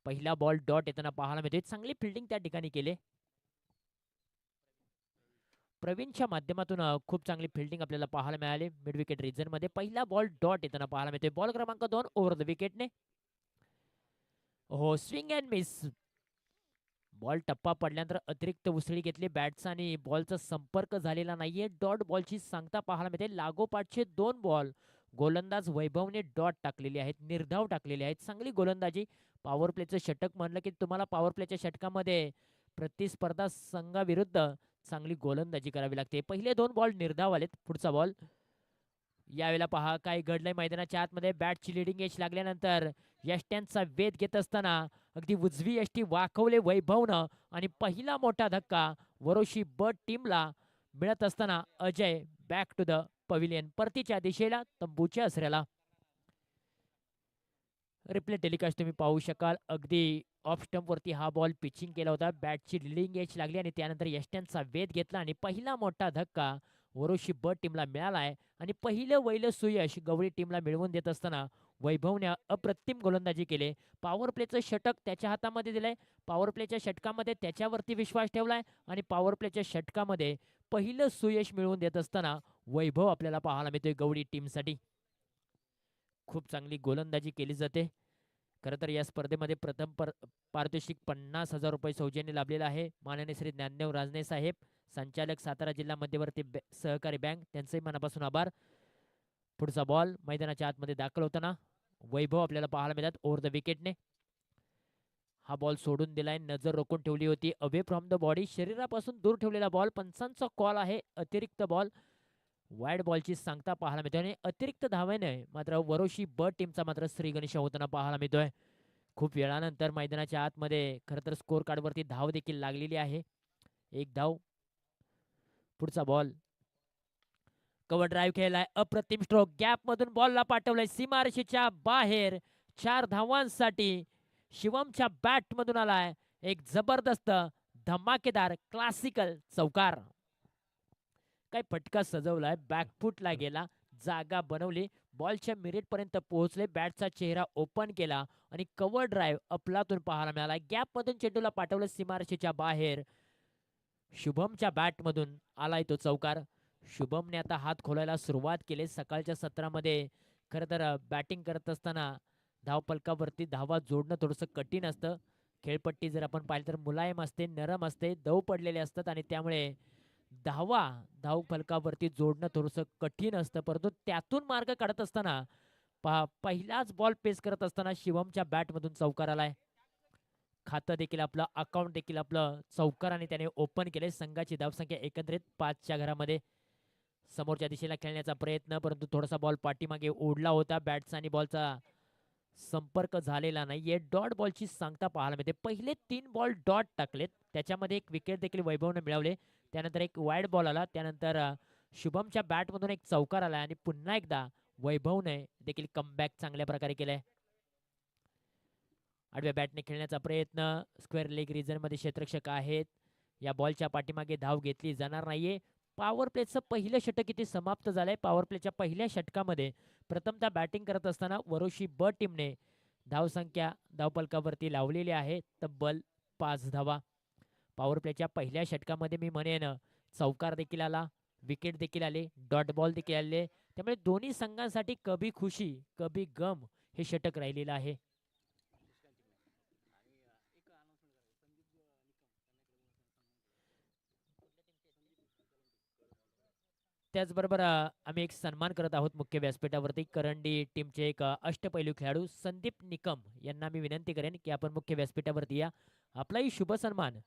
पहिला ball dot येताना पाहायला मिळतोय. चांगली फिल्डिंग त्या ठिकाणी केले. प्रवीणच्या माध्यमातून खूप चांगली फिल्डिंग आपल्याला पाहायला मिळाली मिड विकेट रिजन मध्ये. पहिला बॉल डॉट येताना पाहायला मिळतोय. बॉल क्रमांक 2 ओव्हर द विकेटने. हो, स्विंग अँड मिस. बॉल टप्पा पडल्यानंतर अतिरिक्त उसळी घेतली. बॅटचा आणि बॉलचा संपर्क झालेला नाहीये. डॉट बॉलची सांगता पाहायला मिळते. लागोपाठचे 2 बॉल गोलंदाज वैभवने डॉट टाकलेले आहेत, निर्धाव टाकलेले आहेत. चांगली गोलंदाजी. पॉवर प्लेचं षटक म्हणलं की तुम्हाला पॉवर प्लेच्या षटकामध्ये प्रतिस्पर्धा संघाविरुद्ध चांगली गोलंदाजी करावी लागते. पहिले 2 बॉल निर्धाव आलेत. पुढचा बॉल यावेळेला पहा काय घडलंय मैदानाच्या आतमध्ये. बॅटची लिडिंग एज लागल्यानंतर यष्ट्यांचा वेध घेत असताना अगदी उजवी यष्टी वाकवले वैभवनं आणि पहिला मोठा धक्का वरोशी ब टीमला मिळत असताना Ajay back to the pavilion, परतीच्या दिशेला तंबूच्या आसऱ्याला. रिप्ले टेलिकास्ट तुम्ही पाहू शकाल. अगदी ऑफ स्टंप वरती हा बॉल पिचिंग केला होता. बॅटची लिडिंग एज लागली आणि त्यानंतर यष्ट्यांचा वेध घेतला आणि पहिला मोठा धक्का वरोशी ब टीमला मिळाला आहे आणि पहिलं वैलं सुयश गवळी टीमला मिळवून देत असताना वैभवने अप्रतिम गोलंदाजी केले. पॉवर प्लेचं षटक त्याच्या हातामध्ये दिलंय. पॉवर प्लेच्या षटकामध्ये त्याच्यावरती विश्वास ठेवलाय आणि पॉवर प्लेच्या षटकामध्ये पहिलं सुयश मिळवून देत असताना वैभव आपल्याला पाहायला मिळतोय गवळी टीमसाठी. खूप चांगली गोलंदाजी केली जाते. खरं तर या स्पर्धेमध्ये प्रथम पारितोषिक 50,000 रुपये सौजन्य लाभलेलं आहे. माननीय श्री ज्ञानदेव राजने साहेब, संचालक सातारा जिल्हा मध्यवर्ती सहकारी बँक, त्यांचंही मनापासून आभार. पुढचा बॉल मैदानाच्या आतमध्ये दाखल होताना वैभव आपल्याला पाहायला मिळतात ओव्हर द विकेटने. हा बॉल सोडून दिलाय. नजर रोखून ठेवली होती. अवे फ्रॉम द बॉडी, शरीरापासून दूर ठेवलेला बॉल. पंचांचा कॉल आहे अतिरिक्त बॉल. वाईड बॉलची सांगता पाहायला मिळतोय आणि अतिरिक्त धावेने मात्र वरोशी ब टीमचा मात्र श्रीगणेश होताना पाहायला मिळतोय. खूप वेळानंतर मैदानाच्या आतमध्ये खरं तर स्कोर कार्डवरती धाव देखील लागलेली आहे. 1 धाव. पुढचा बॉल कव्हर ड्राईव्ह खेळलाय. अप्रतिम स्ट्रोक. गॅप मधून बॉलला पाठवलंय सीमारेषेच्या बाहेर. 4 धावांसाठी शिवमच्या बॅट मधून आलाय एक जबरदस्त धमाकेदार क्लासिकल चौकार. काय फटका सजवलाय. बॅकफुटला गेला, जागा बनवली, बॉलच्या मिरेट पर्यंत पोहोचले, बॅटचा चेहरा ओपन केला आणि कव्हर ड्राईव्ह अपलातून पाहायला मिळाला. गॅप मधून चेंडूला पाठवलं सीमारेषेच्या बाहेर. शुभमच्या बॅट मधून आलाय तो चौकार. शुभमने आता हात खोलायला सुरुवात केली. सकाळच्या सत्रामध्ये खरं तर बॅटिंग करत असताना धावपलकावरती धावा जोडणं थोडंसं कठीण असतं. खेळपट्टी जर आपण पाहिली तर मुलायम असते, नरम असते, दव पडलेले असतात आणि त्यामुळे धाव फलकावरती जोडणं थोडंसं कठीण असतं. परंतु त्यातून मार्ग काढत असताना पहिलाच बॉल पेस करत असताना शिवमच्या बॅटमधून चौकार आलाय. खातं देखील आपलं, अकाउंट देखील आपलं चौकाराने त्याने ओपन केले. संघाची धावसंख्या एकत्रित 5च्या घरामध्ये. समोरच्या दिशेला खेळण्याचा प्रयत्न, परंतु थोडासा बॉल पाठीमागे ओढला होता. बॅटचा आणि बॉलचा संपर्क झालेला नाहीये. डॉट बॉलची सांगता पाहायला मिळते. पहिले 3 बॉल डॉट टाकलेत, त्याच्यामध्ये एक विकेट देखील वैभवने मिळवले. त्यानंतर एक वाईड बॉल आला. त्यानंतर शुभमच्या बॅटमधून एक चौकार आला आणि पुन्हा एकदा वैभवने देखील कमबॅक चांगल्या प्रकारे केलाय. आडव्या बॅटने खेळण्याचा प्रयत्न. स्क्वेअर लेग रिजन मध्ये क्षेत्ररक्षक आहेत. या बॉलच्या पाठीमागे धाव घेतली जाणार नाहीये. पॉवर प्लेचं पहिलं षटक इथे समाप्त झालंय. पॉवर प्लेच्या पहिल्या षटकामध्ये प्रथमतः बॅटिंग करत असताना वरोशी ब टीमने धावसंख्या धावपलकावरती लावलेली आहे तब्बल 5 धावा. पॉवर प्लेच्या पहिल्या षटकामध्ये मी म्हणेन चौकार देखील आला, विकेट देखील आले, डॉट बॉल देखील आले. त्यामुळे दोन्ही संघांसाठी कभी खुशी कभी गम हे षटक राहिलेलं आहे. त्याचबरोबर आम्ही एक सन्मान करत आहोत मुख्य व्यासपीठावरती. करंडी टीमचे एक अष्टपैलू खेळाडू संदीप निकम यांना मी विनंती करेन की आपण मुख्य व्यासपीठावरती या. आपलाही शुभ सन्मान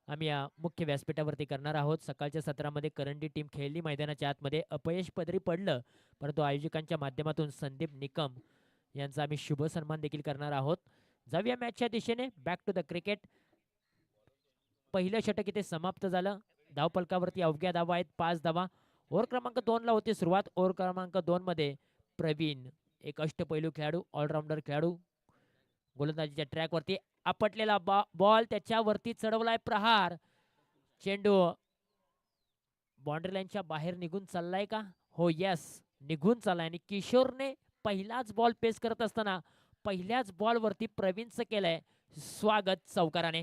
आम्ही या मुख्य व्यासपीठावरती करणार आहोत. सकाळच्या सत्रामध्ये करंडी टीम खेळली मैदानाच्या आतमध्ये, अपयश पदरी पडलं, परंतु आयोजकांच्या माध्यमातून संदीप निकम यांचा आम्ही शुभ सन्मान देखील करणार आहोत. जाऊया मॅचच्या दिशेने. Back to the cricket. पहिलं षटक इथे समाप्त झालं. धावपलकावरती अवघ्या धावा आहेत 5 धावा. ओव्हर क्रमांक 2 ला होती सुरुवात. ओव्हर क्रमांक 2 मध्ये प्रवीण एक अष्टपैलू खेळाडू, ऑलराऊंडर खेळाडू, गोलंदाजीच्या ट्रॅकवरती आपटलेला बॉल त्याच्यावरती चढवलाय प्रहार. चेंडू बाउंड्री लाईनच्या बाहेर निघून चाललाय का? हो, यस, निघून चाललाय आणि किशोरने पहिलाच बॉल पेस करत असताना पहिल्याच बॉलवरती प्रवीणचं केलंय स्वागत चौकाराने.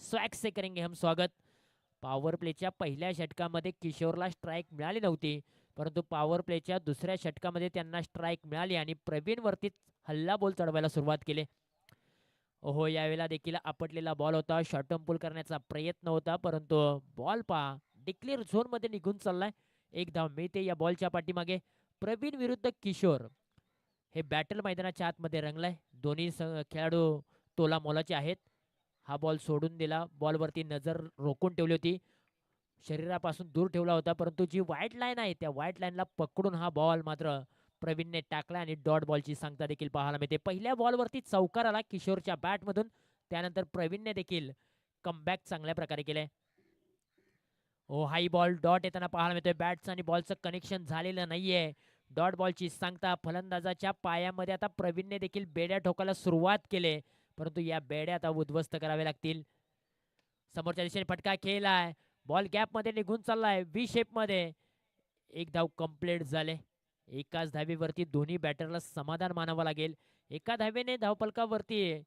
स्वॅग से करेंगे हम स्वागत. पॉवर प्लेच्या पहिल्या षटकामध्ये किशोरला स्ट्राईक मिळाली नव्हती, परंतु पॉवर प्लेच्या दुसऱ्या षटकामध्ये त्यांना स्ट्राईक मिळाली आणि प्रवीणवरती हल्ला बॉल चढवायला सुरुवात केली. ओहो, यावेळेला देखील आपटलेला बॉल होता. शॉर्ट पूल करण्याचा प्रयत्न होता, परंतु बॉल पहा डिक्लेअर झोनमध्ये निघून चाललाय. एक धाव मिळते या बॉलच्या पाठीमागे. प्रवीण विरुद्ध किशोर हे बॅटल मैदानाच्या आतमध्ये रंगलाय. दोन्ही खेळाडू तोला मोलाचे आहेत. हा बॉल सोडून दिला. बॉलवरती नजर रोखून ठेवली होती, शरीरापासून दूर ठेवला होता, परंतु जी व्हाईट लाईन आहे त्या व्हाईट लाईनला पकडून हा बॉल मात्र प्रवीणने टाकला आणि डॉट बॉलची सांगता देखील पाहायला मिळते. पहिल्या बॉलवरती चौकार आला किशोरच्या बॅटमधून. त्यानंतर प्रवीणने देखील कमबॅक चांगल्या प्रकारे केलंय. ओ, हाई बॉल डॉट येताना पाहायला मिळतोय. बॅटचं आणि बॉलचं कनेक्शन झालेलं नाहीये. डॉट बॉलची सांगता फलंदाजाच्या पायामध्ये. आता प्रवीणने देखील बेड्या ठोकायला सुरुवात केली, परंतु या बेड्या आता उद्ध्वस्त कराव्या लागतील. समोरच्या दिशेने फटका खेळलाय. बॉल गॅप मध्ये निघून चाललाय व्ही शेप मध्ये. एक धाव कंप्लीट झाले. एकाच धावेवरती दोन्ही बॅटरला समाधान मानावं लागेल. एका धावेने धावफलकावरती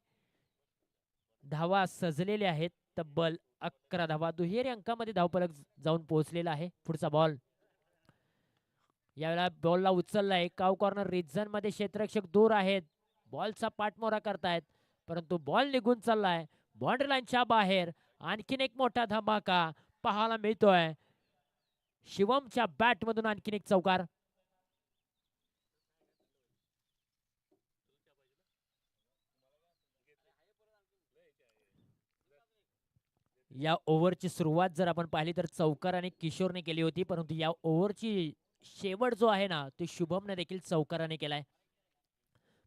धावा सजलेल्या आहेत. तब्बल 11 धावा. दुहेरी अंकामध्ये धावफलक जाऊन पोहोचलेला आहे. पुढचा बॉल यावेळेला बॉलला उचललाय. काव कॉर्नर रिजन मध्ये क्षेत्ररक्षक दूर आहेत. बॉलचा पाठमोरा करतायत, परंतु बॉल निघून चाललाय बाउंड्री लाईनच्या बाहेर. आणखीन एक मोठा धमाका पाहायला मिळतोय. शिवमच्या बॅट मधून आणखीन एक चौकार. या ओव्हरची सुरुवात जर आपण पाहिली तर चौकार आणि किशोरने केली होती, परंतु या ओव्हरची शेवट जो आहे ना तो शुभमने देखील चौकाराने केलाय.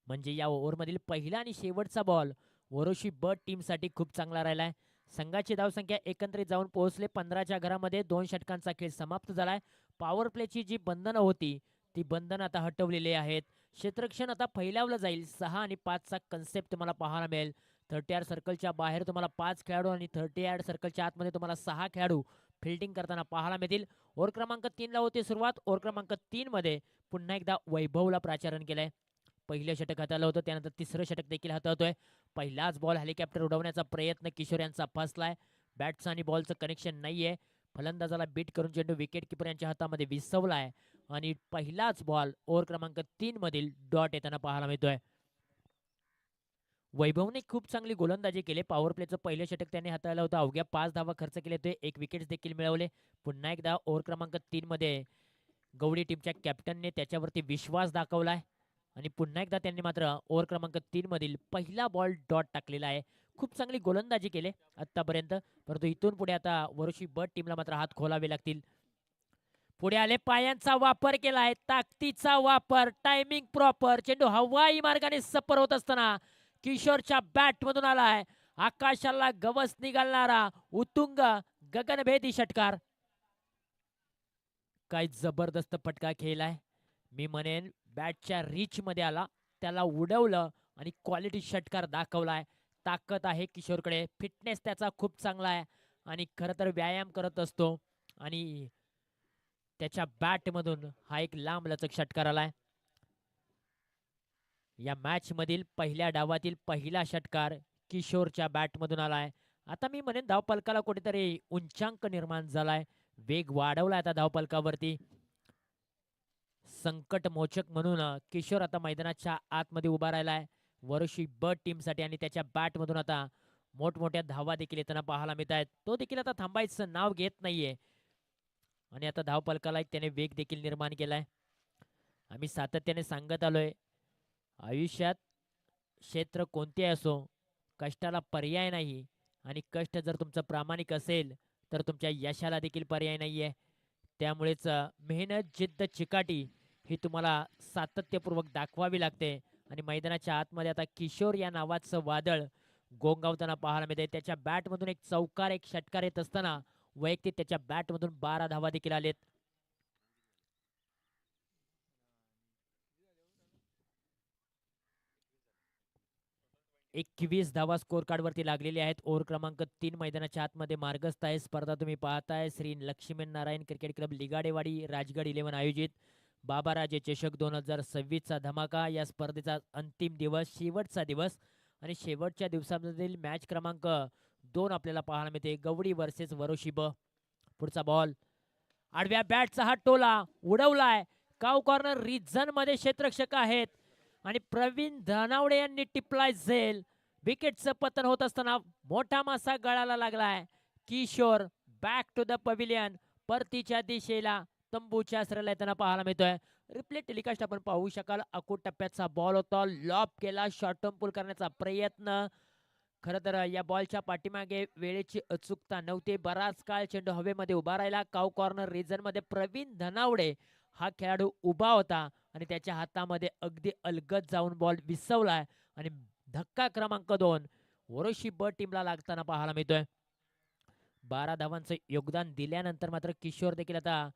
म्हणजे या ओव्हरमधील पहिला आणि शेवटचा बॉल वरोशी ब टीमसाठी खूप चांगला राहिलाय. संघाची धावसंख्या एकत्रित जाऊन पोहोचले 15च्या घरामध्ये. 2 षटकांचा खेळ समाप्त झालाय. पॉवर प्लेची जी बंधनं होती ती बंधनं आता हटवलेली आहेत. क्षेत्ररक्षण आता फैलावलं जाईल. 6 आणि 5चा कन्सेप्ट तुम्हाला पाहायला मिळेल. 30 यार्ड सर्कलच्या बाहेर तुम्हाला 5 खेळाडू आणि 30 यार्ड सर्कलच्या आतमध्ये तुम्हाला 6 खेळाडू फिल्डिंग करताना पाहायला मिळतील. ओव्हर क्रमांक 3 ला होती सुरुवात. ओव्हर क्रमांक 3 मध्ये पुन्हा एकदा वैभवला प्राचारण केलंय. पहिलं षटक हाताळलं होतं, त्यानंतर तिसरं षटक देखील हाताळतोय. पहिलाच बॉल हेलिकॉप्टर उडवण्याचा प्रयत्न किशोर यांचा फसलाय. बॅटचं आणि बॉलचं कनेक्शन नाहीये. फलंदाजाला बीट करून चेंडू विकेट किपर यांच्या हातामध्ये विसवलाय आणि पहिलाच बॉल ओव्हर क्रमांक 3 मधील डॉट येताना पाहायला मिळतोय. वैभवने खूप चांगली गोलंदाजी केली. पॉवर प्लेचं पहिलं षटक त्याने हाताळलं होतं. अवघ्या 5 धावा खर्च केले होते. 1 विकेट देखील मिळवले. पुन्हा एकदा ओव्हर क्रमांक 3 मध्ये गवडी टीमच्या कॅप्टनने त्याच्यावरती विश्वास दाखवलाय आणि पुन्हा एकदा त्यांनी मात्र ओव्हर क्रमांक 3 मधील पहिला बॉल डॉट टाकलेला आहे. खूप चांगली गोलंदाजी केली आतापर्यंत, परंतु इथून पुढे आता वरोशी ब टीमला मात्र हात खोलावे लागतील. पुढे आले, पायांचा वापर केलाय, ताकदीचा वापर, टायमिंग प्रॉपर. चेंडू हवाई मार्गाने सपर होत असताना किशोरच्या बॅट मधून आलाय आकाशाला गवस निघालणारा उत्तुंग गगनभेदी षटकार. काय जबरदस्त फटका खेळलाय. मी म्हणेन बॅटच्या रीच मध्ये आला, त्याला उडवलं आणि क्वालिटी षटकार दाखवलाय. ताकद आहे किशोरकडे. फिटनेस त्याचा खूप चांगला आहे आणि खरं तर व्यायाम करत असतो आणि त्याच्या बॅट मधून हा एक लांब लचक षटकार आलाय. या मॅच मधील पहिल्या डावातील पहिला षटकार किशोरच्या बॅट मधून आलाय. आता मी म्हणेन धावपलकाला कुठेतरी उंचांक निर्माण झालाय. वेग वाढवलाय आता धावपलकावरती. संकट मोचक म्हणून किशोर आता मैदानाच्या आतमध्ये उभा राहिलाय वरोशी ब टीम साठी आणि त्याच्या बॅट मधून आता मोठमोठ्या धावा देखील येताना पाहायला मिळत आहेत. तो देखील आता थांबायचं नाव घेत नाहीये आणि आता धावपलकाला एक त्याने वेग देखील निर्माण केलाय. आम्ही सातत्याने सांगत आलोय, आयुष्यात क्षेत्र कोणते असो कष्टाला पर्याय नाही आणि कष्ट जर तुमचं प्रामाणिक असेल तर तुमच्या यशाला देखील पर्याय नाहीये. त्यामुळेच मेहनत, जिद्द, चिकाटी ही तुम्हाला सातत्यपूर्वक दाखवावी लागते आणि मैदानाच्या आतमध्ये आता किशोर या नावाचं वादळ गोंगावताना पाहायला मिळते. त्याच्या बॅटमधून एक चौकार, एक षटकार येत असताना वैयक्तिक त्याच्या बॅटमधून 12 धावा देखील आलेत. 21 धावा स्कोर कार्ड वरती लागलेली आहेत. ओव्हर क्रमांक 3 मैदानाच्या आतमध्ये मार्गस्थ आहे. स्पर्धा तुम्ही पाहताय श्री लक्ष्मीनारायण क्रिकेट क्लब लिगाडेवाडी राजगड 11 आयोजित. बाबाराजे चषक 2026चा धमाका. या स्पर्धेचा अंतिम दिवस, शेवटचा दिवस आणि शेवटच्या दिवसामधील मॅच क्रमांक 2 आपल्याला पाहायला मिळते. गवडी वर्सेस वरोशिब. पुढचा बॉल आडव्या बॅटचा हा टोला उडवलाय. काव कॉर्नर रिजन मध्ये क्षेत्ररक्षक आहेत आणि प्रवीण धनावडे यांनी टिपलाय झेल. विकेटचं पतन होत असताना मोठा मासा गळाला लागलाय. Kishore back to the pavilion, परतीच्या दिशेला तंबूच्या आश्रयाला येताना पाहायला मिळतोय. रिप्ले टेलिकास्ट आपण पाहू शकाल. अकोट टप्प्याचा बॉल होता, लॉब केला, शॉर्ट टर्म पूल करण्याचा प्रयत्न. खरं तर या बॉलच्या पाठीमागे वेळेची अचूकता नव्हती. बराच काळ चेंडू हवेमध्ये उभा राहिला. काव कॉर्नर रिजन मध्ये प्रवीण धनावडे हा खेळाडू उभा होता आणि त्याच्या हातामध्ये अगदी अलगद जाऊन बॉल विसवलाय आणि धक्का क्रमांक 2 वरोशी ब टीमला लागताना पाहायला मिळतोय. 12 धावांचं योगदान दिल्यानंतर मात्र किशोर देखील आता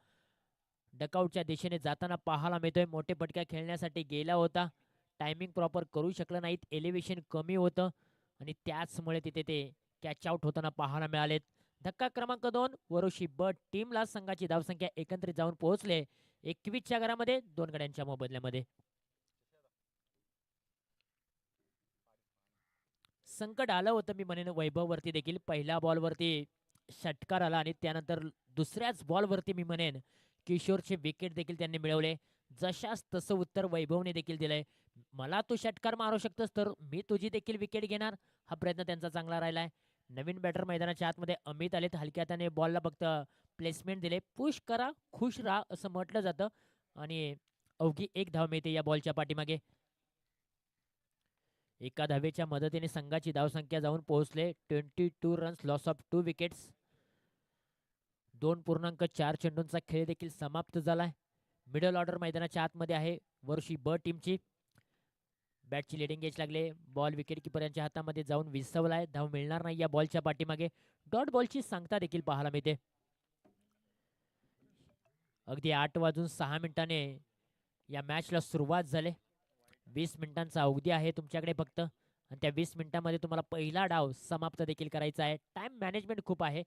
डकआउटच्या दिशेने जाताना पाहायला मिळतोय. मोठे फटका खेळण्यासाठी गेला होता, टायमिंग प्रॉपर करू शकलं नाहीत. एलिव्हेशन कमी होतं आणि त्याचमुळे तिथे ते कॅच आउट होताना पाहायला मिळालेत. धक्का क्रमांक 2 वरोशी ब टीमला संघाची धावसंख्या एकत्रित जाऊन पोहोचले 21च्या घरामध्ये 2 गड्यांच्या मोबदल्यामध्ये. संकट आलं होतं मी म्हणेन वैभव वरती देखील. पहिल्या बॉलवरती षटकार आला आणि त्यानंतर दुसऱ्याच बॉलवरती मी म्हणेन किशोरचे विकेट देखील त्यांनी मिळवले. जशास तसं उत्तर वैभवने देखील दिलंय. मला तू षटकार मारू शकतोस तर मी तुझी देखील विकेट घेणार, हा प्रयत्न त्यांचा चांगला राहिलाय. नवीन बॅटर मैदानाच्या आतमध्ये अमित आलेत. हलक्या हाताने बॉलला फक्त प्लेसमेंट दिले. पुश करा, खुश राहा असं म्हटलं जातं आणि अवघी 1 धाव मिळते या बॉलच्या पाठीमागे. एका धावेच्या मदतीने संघाची धावसंख्या जाऊन पोहोचले 22 रन्स, लॉस ऑफ 2 विकेट्स. 2.4 चेंडूंचा खेळ देखील समाप्त झालाय. मिडल ऑर्डर मैदानाच्या आतमध्ये आहे वर्षी ब टीमची. बॅटची लिडिंग एज लागले. बॉल विकेट किपर यांच्या हातामध्ये जाऊन विसवलाय. धाव मिळणार नाही या बॉलच्या पाठीमागे. डॉट बॉलची सांगता देखील पाहायला मिळते. अगदी 8:06 या मॅचला सुरुवात झाली. 20 मिनिटांचा अवधी आहे तुमच्याकडे फक्त आणि त्या 20 मिनिटांमध्ये तुम्हाला पहिला डाव समाप्त देखील करायचा आहे. टाइम मॅनेजमेंट खूप आहे.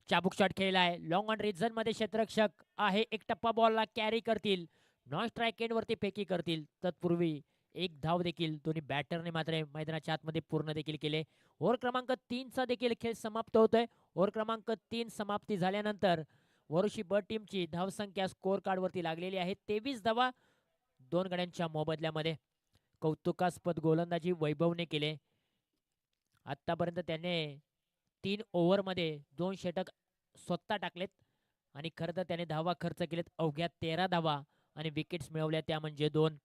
चाबुक शॉट खेळला आहे. लॉंग ऑन रिझन मध्ये क्षेत्ररक्षक आहे. एक टप्पा बॉलला कॅरी करतील, नॉन स्ट्राईक एंड वरती फेकी करतील. तत्पूर्वी 1 धाव देखील दोन्ही बॅटरने मात्र मैदानाच्या आतमध्ये पूर्ण देखील केले. ओव्हर क्रमांक 3 चा देखील खेळ समाप्त होतोय. ओव्हर क्रमांक 3 समाप्ती झाल्यानंतर वरोशी ब टीमची धावसंख्या स्कोअर कार्ड वरती लागलेली आहे 23 धावा 2 गड्यांच्या मोबदल्यामध्ये. कौतुकास्पद गोलंदाजी वैभवने केले. आतापर्यंत त्याने 3 ओव्हरमध्ये 2 षटक स्वतः टाकलेत आणि खरं तर त्याने धावा खर्च केलेत अवघ्या 13 धावा आणि विकेट्स मिळवल्या त्या म्हणजे 2.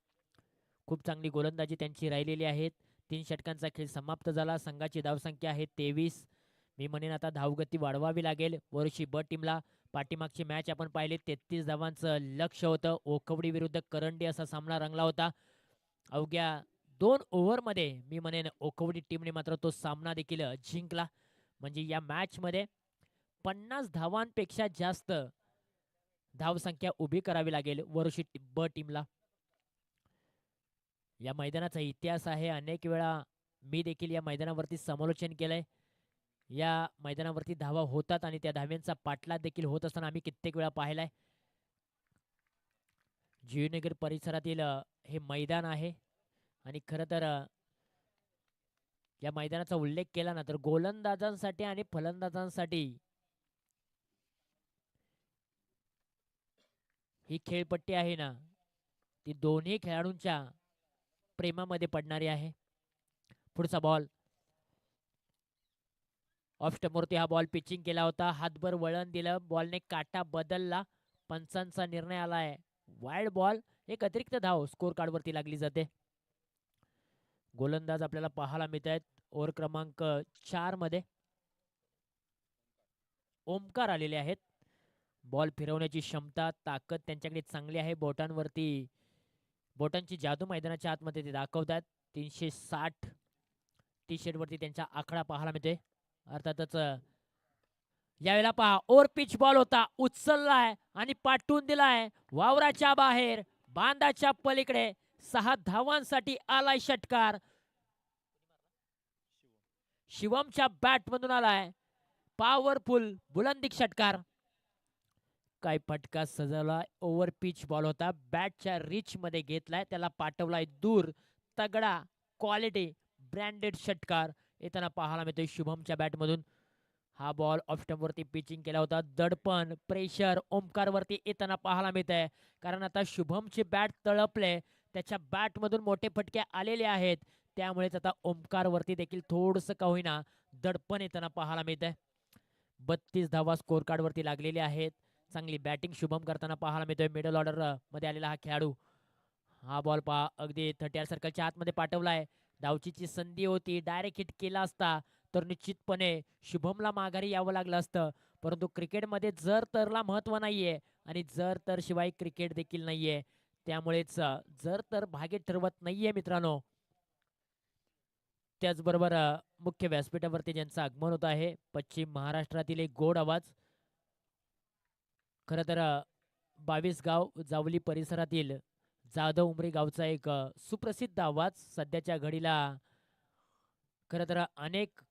खूप चांगली गोलंदाजी त्यांची राहिलेली आहे. 3 षटकांचा खेळ समाप्त झाला. संघाची धावसंख्या आहे 23. मी म्हणेन आता धावगती वाढवावी लागेल वरोशी ब टीमला. पाठीमागची मॅच आपण पाहिली 33 धावांचं लक्ष होतं. ओखवडी विरुद्ध करंडी असा सामना रंगला होता. अवघ्या 2 ओव्हरमध्ये मी म्हणेन ओखवडी टीमने मात्र तो सामना देखील जिंकला. म्हणजे या मॅच मध्ये 50 धावांपेक्षा जास्त धावसंख्या उभी करावी लागेल वरोशी ब टीमला. या मैदानाचा इतिहास आहे. अनेक वेळा मी देखील या मैदानावरती समालोचन केलंय. या मैदानावरती धावा होतात आणि त्या धाव्यांचा पाठलाग देखील होत असताना आम्ही कित्येक वेळा पाहिलाय. जीवनगर परिसरातील हे मैदान आहे आणि खरं तर या मैदानाचा उल्लेख केला ना तर गोलंदाजांसाठी आणि फलंदाजांसाठी ही खेळपट्टी आहे ना ती दोन्ही खेळाडूंच्या प्रेमामध्ये पडणारी आहे. पुढचा बॉल ऑफ स्टंपवरती हा बॉल पिचिंग केला होता. हातभर वळण दिलं, बॉलने काटा बदलला. पंचांचा निर्णय आलाय वाईड बॉल. एक अतिरिक्त धाव स्कोर कार्ड वरती लागली जाते. गोलंदाज आपल्याला पाहायला मिळत आहेत ओव्हर क्रमांक 4 मध्ये ओमकार आलेले आहेत. बॉल फिरवण्याची क्षमता ताकद त्यांच्याकडे चांगली आहे. बोटांची जादू मैदानाच्या आतमध्ये ते दाखवतात. 360 टी शर्ट वरती त्यांचा आकडा पाहायला मिळते. अर्थातच यावेळेला पहा ओव्हर पिच बॉल होता, उचललाय आणि पाठवून दिलाय वावराच्या बाहेर बांधाच्या पलीकडे. 6 धावांसाठी आलाय षटकार. शिवमच्या बॅट मधून आलाय पॉवरफुल बुलंदी षटकार. काय फटका सजवला. ओव्हर पिच बॉल होता. बॅटच्या रिच मध्ये घेतलाय, त्याला पाठवलाय दूर. तगडा क्वालिटी ब्रँडेड षटकार येताना पाहायला मिळतोय शुभमच्या बॅटमधून. हा बॉल ऑफ स्टंप वरती पिचिंग केला होता. दडपण प्रेशर ओमकार वरती येताना पाहायला मिळत आहे, कारण आता शुभमची बॅट तळपले, त्याच्या बॅटमधून मोठे फटके आलेले आहेत. त्यामुळेच आता ओमकार वरती देखील थोडंसं का होईना दडपण येताना पाहायला मिळत आहे. 32 धावा स्कोर कार्ड वरती लागलेले आहेत. चांगली बॅटिंग शुभम करताना पाहायला मिळतोय. मिडल ऑर्डर मध्ये आलेला हा खेळाडू. हा बॉल पहा अगदी 30 सर्कलच्या आतमध्ये पाठवलाय. धावचीची संधी होती, डायरेक्ट हिट केला असता तर निश्चितपणे शुभमला माघारी यावं लागलं असतं. परंतु क्रिकेटमध्ये जर तरला महत्व नाहीये आणि जर तर शिवाय क्रिकेट देखील नाहीये. त्यामुळेच जर तर भागे ठरवत नाहीये मित्रांनो. त्याचबरोबर मुख्य व्यासपीठावरती ज्यांचं आगमन होत आहे, पश्चिम महाराष्ट्रातील एक गोड आवाज. खरं तर 22 गाव जावली परिसरातील जाधव उमरी गावचा एक सुप्रसिद्ध आवाज. सध्याच्या घडीला खरं तर अनेक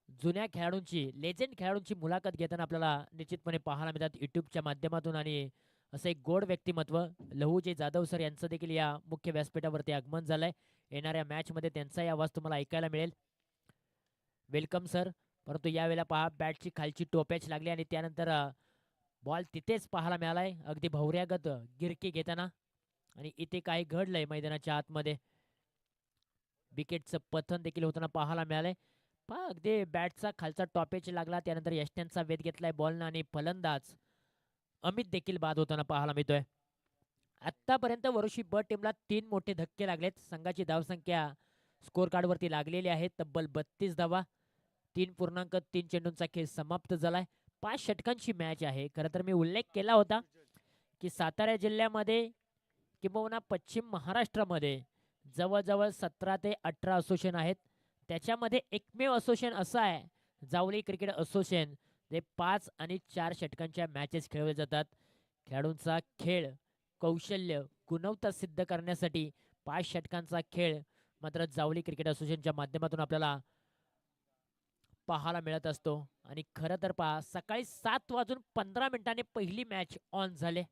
जुन्या खेळाडूंची लेजेंड खेळाडूंची मुलाखत घेताना आपल्याला निश्चितपणे पाहायला मिळतात युट्यूबच्या माध्यमातून. आणि असं एक गोड व्यक्तिमत्व लहूजे जाधव सर यांचं देखील या मुख्य व्यासपीठावरती आगमन झालंय. येणाऱ्या मॅचमध्ये त्यांचाही आवाज तुम्हाला ऐकायला मिळेल. Welcome sir. परंतु यावेळेला पहा बॅटची खालची टोपॅच लागली आणि त्यानंतर बॉल तिथेच पाहायला मिळालाय, अगदी भवऱ्यागत गिरकी घेताना. आणि इथे काही घडलंय मैदानाच्या आतमध्ये. विकेटचं पतन देखील होताना पाहायला मिळालंय. पहा अगदी बॅटचा खालचा टॉपेज लागला, त्यानंतर यष्ट्यांचा वेध घेतलाय बॉलनं आणि फलंदाज अमित देखील बाद होताना पाहायला मिळतोय. आतापर्यंत वरुशी ब टीमला 3 मोठे धक्के लागलेत. संघाची धावसंख्या स्कोर कार्ड वरती लागलेली आहे तब्बल 32 धावा. 3.3 चेंडूंचा खेळ समाप्त झालाय. 5 षटकांची मॅच आहे. खरं तर मी उल्लेख केला होता की सातारा जिल्ह्यामध्ये किंबहुना पश्चिम महाराष्ट्रामध्ये जवळजवळ 17 ते 18 असोसिएशन आहेत. त्याच्यामध्ये एकमेव असोसिएशन असं आहे जावली क्रिकेट असोसिएशन, जे 5 आणि 4 षटकांच्या मॅचेस खेळवले जातात. खेळाडूंचा खेळ कौशल्य गुणवत्ता सिद्ध करण्यासाठी 5 षटकांचा खेळ मात्र जावली क्रिकेट असोसिएशनच्या माध्यमातून आपल्याला पाहायला मिळत असतो. आणि खरं तर पहा सकाळी 7:15 पहिली मॅच ऑन झाले,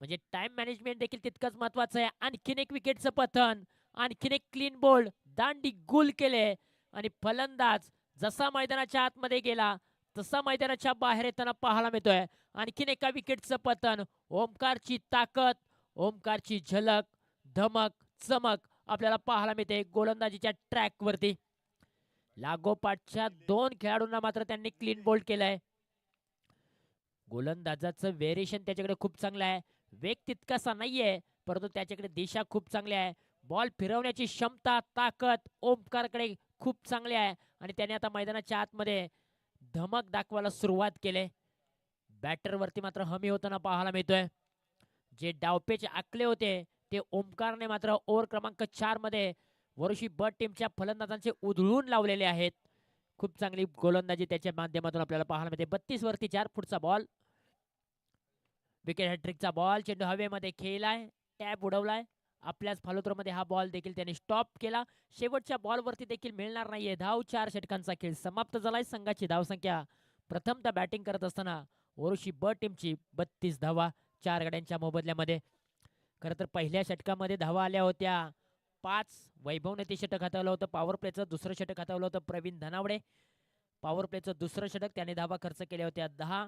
म्हणजे टाइम मॅनेजमेंट देखील तितकंच महत्वाचं आहे. आणखीन एक विकेटचं पतन, आणखीन एक क्लीन बोल्ड, दांडी गुल केले आणि फलंदाज जसा मैदानाच्या आतमध्ये गेला तसा मैदानाच्या बाहेर येताना पाहायला मिळतोय. आणखीन एका विकेटचं पतन. ओमकारची ताकद, ओमकारची झलक, धमक चमक आपल्याला पाहायला मिळते गोलंदाजीच्या ट्रॅक वरती. लागोपाठच्या 2 खेळाडूंना मात्र त्यांनी क्लीन बोल्ड केलंय. गोलंदाजाचं व्हेरिएशन त्याच्याकडे खूप चांगलं आहे. वेग तितकासा नाहीये, परंतु त्याच्याकडे दिशा खूप चांगली आहे. बॉल फिरवण्याची क्षमता ताकद ओमकारकडे खूप चांगली आहे आणि त्याने आता मैदानाच्या आतमध्ये धमक दाखवायला सुरुवात केली. बॅटरवरती मात्र हमी होताना पाहायला मिळतोय. जे डावपेच आखले होते ते ओमकारने मात्र ओव्हर क्रमांक 4 मध्ये वरुशी ब टीमच्या फलंदाजांचे उधळून लावलेले आहेत. खूप चांगली गोलंदाजी त्याच्या माध्यमातून आपल्याला पाहायला मिळते. 32 वरती 4 पुढचा बॉल. Wicket हॅट्रिकचा ball. चेंडू हवेमध्ये खेळलाय, टॅप उडवलाय. आपल्याच फालोत्रमध्ये हा बॉल देखील त्याने स्टॉप केला. शेवटच्या बॉलवरती देखील मिळणार नाहीये धाव. 4 षटकांचा खेळ समाप्त झालाय. संघाची धावसंख्या प्रथमतः बॅटिंग करत असताना वरुशी ब टीमची 32 धावा 4 गड्यांच्या मोबदल्यामध्ये. खरं तर पहिल्या षटकामध्ये धावा आल्या होत्या 5. वैभवने ते षटक हातावलं होतं. पॉवर प्लेचं दुसरं षटक हातावलं होतं प्रवीण धनावडे. पॉवर प्लेचं दुसरं षटक, त्याने धावा खर्च केल्या होत्या 10.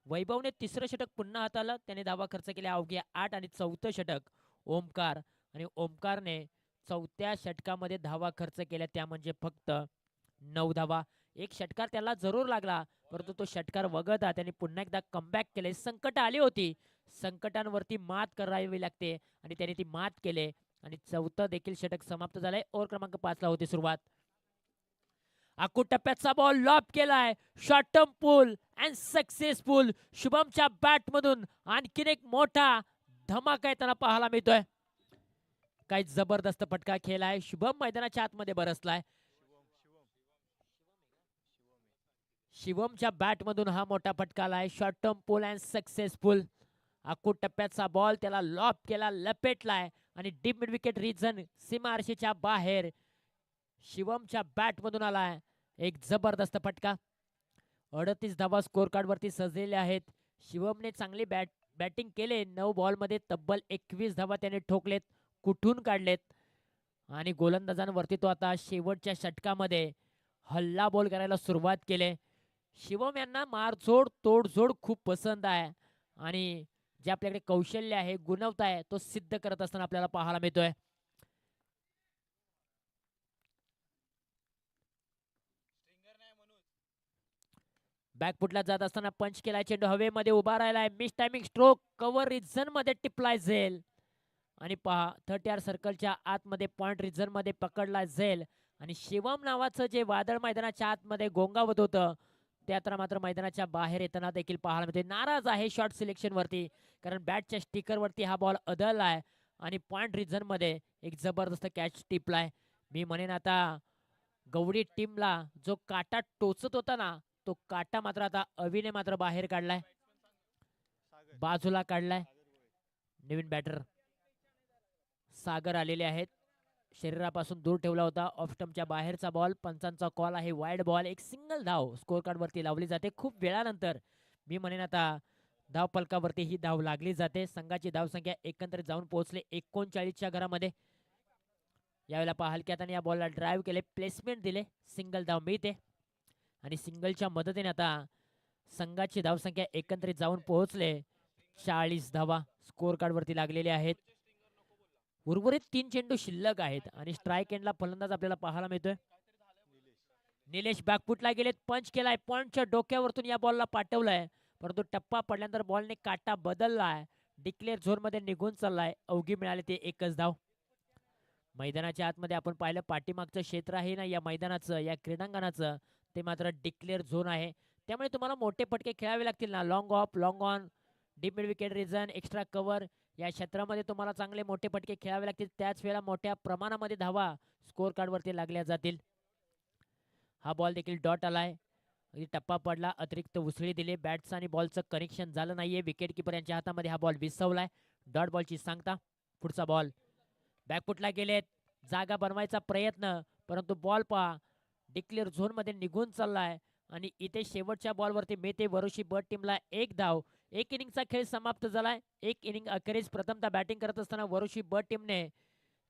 वैभवने तिसरं षटक पुन्हा हाताळलं, त्याने धावा खर्च केल्या अवघ्या 8. आणि चौथं षटक ओमकार, आणि ओमकारने चौथ्या षटकामध्ये धावा खर्च केल्या त्या म्हणजे फक्त 9 धावा. एक षटकार त्याला जरूर लागला, परंतु तो षटकार वगळता त्याने पुन्हा एकदा कमबॅक केले. संकट आली होती, संकटांवरती मात करावी लागते आणि त्याने ती मात केले आणि चौथं देखील षटक समाप्त झालंय. ओव्हर क्रमांक 5 ला होती सुरुवात. आखू टप्प्याचा बॉल लॉब केलाय. Short term pull and successful. शुभमच्या बॅट मधून आणखीन एक मोठा धमाका येताना पाहायला मिळतोय. काय जबरदस्त फटका खेळलाय. शुभम मैदानाच्या आतमध्ये बरसलाय. शिवमच्या बॅट मधून हा मोठा फटका आलाय. Short term pull and successful. आखू टप्प्याचा बॉल त्याला लॉब केला, लपेटलाय आणि डीप मिड विकेट रिजन सीमारेषेच्या बाहेर शिवमच्या बॅट मधून आलाय एक जबरदस्त फटका. 38 धावा स्कोर कार्ड वरती सजलेले आहेत शिवमने चांगली बॅटिंग केले. 9 बॉलमध्ये तब्बल 21 धावा त्याने ठोकलेत, कुठून काढलेत आणि गोलंदाजांवरती तो आता शेवटच्या षटकामध्ये हल्ला बॉल करायला सुरुवात केले. शिवम यांना मारझोड तोडझोड खूप पसंत आहे आणि जे आपल्याकडे कौशल्य आहे, गुणवता आहे, तो सिद्ध करत असताना आपल्याला पाहायला मिळतोय. बॅकफुटला जात असताना पंच केलाय, चेंडू हवेमध्ये उभा राहिलाय, miss timing stroke cover reason मध्ये टिपलाय झेल आणि पहा 30 सर्कलच्या आतमध्ये पॉइंट रिझन मध्ये पकडला झेल आणि शिवम नावाचं जे वादळ मैदानाच्या आतमध्ये गोंगावत होतं ते आता मात्र मैदानाच्या बाहेर येताना देखील पाहायला मिळते. नाराज आहे शॉट सिलेक्शन वरती, कारण बॅटच्या स्टिकर वरती हा बॉल अदळलाय आणि पॉइंट रिझन मध्ये एक जबरदस्त कॅच टिपलाय. मी म्हणेन आता गवडी टीमला जो काटा टोचत होता ना, तो काटा मात्र आता अविने मात्र बाहेर काढलाय, बाजूला काढलाय. नवीन बॅटर सागर आलेले आहेत, शरीरापासून दूर ठेवला होता. ऑफ स्टंपच्या बाहेरचा बॉल, पंचांचा कॉल आहे वाईड बॉल. एक सिंगल धाव स्कोर कार्ड वरती लावली जाते खूप वेळानंतर. मी म्हणेन आता धाव फलकावरती ही धाव लागली जाते. संघाची धावसंख्या एकंदरीत जाऊन पोहोचले 39च्या घरामध्ये. यावेळेला पहा हलक्या हाताने या बॉलला ड्राईव्ह केले, प्लेसमेंट दिले, सिंगल धाव मिळते आणि सिंगलच्या मदतीने आता संघाची धावसंख्या एकत्रित जाऊन पोहोचले 40 धावा स्कोर कार्ड वरती लागलेले आहेत. उर्वरित 3 चेंडू शिल्लक आहेत आणि स्ट्राईक एंडला फलंदाज आपल्याला पाहायला मिळतोय. निलेश बॅकफुटला गेलेत, पंच केलाय, पॉइंटच्या डोक्यावरतून या बॉलला पाठवलाय, परंतु टप्पा पडल्यानंतर बॉलने काटा बदललाय, डिक्लेअर झोन मध्ये निघून चाललाय. अवघी मिळाले ते एकच धाव. मैदानाच्या आतमध्ये आपण पाहिलं पाठीमागचं क्षेत्र आहे ना या मैदानाचं, या क्रीडांगणाचं, ते मात्र डिक्लेअर झोन आहे. त्यामुळे तुम्हाला मोठे फटके खेळावे लागतील ना, long off, long on, deep mid wicket region, extra cover, या क्षेत्रामध्ये तुम्हाला चांगले मोठे फटके खेळावे लागतील. त्याच वेळेला मोठ्या प्रमाणामध्ये धावा स्कोर कार्ड वरती लागल्या जातील. हा बॉल देखील डॉट आलाय, टप्पा पडला, अतिरिक्त उसळी दिली, बॅट्स आणि बॉलचं कनेक्शन झालं नाहीये. विकेट किपर यांच्या हातामध्ये हा बॉल विसवलाय. डॉट बॉलची सांगता. पुढचा बॉल बॅकफुटला गेलेत, जागा बनवायचा प्रयत्न, परंतु बॉल पहा डिक्लेअर झोन मध्ये निघून चाललाय आणि इथे शेवटच्या बॉलवरती मेते वरुशी ब टीमला एक धाव. एक इनिंगचा खेळ समाप्त झालाय. एक इनिंग अखेरीस प्रथमतः बॅटिंग करत असताना वरुशी ब टीमने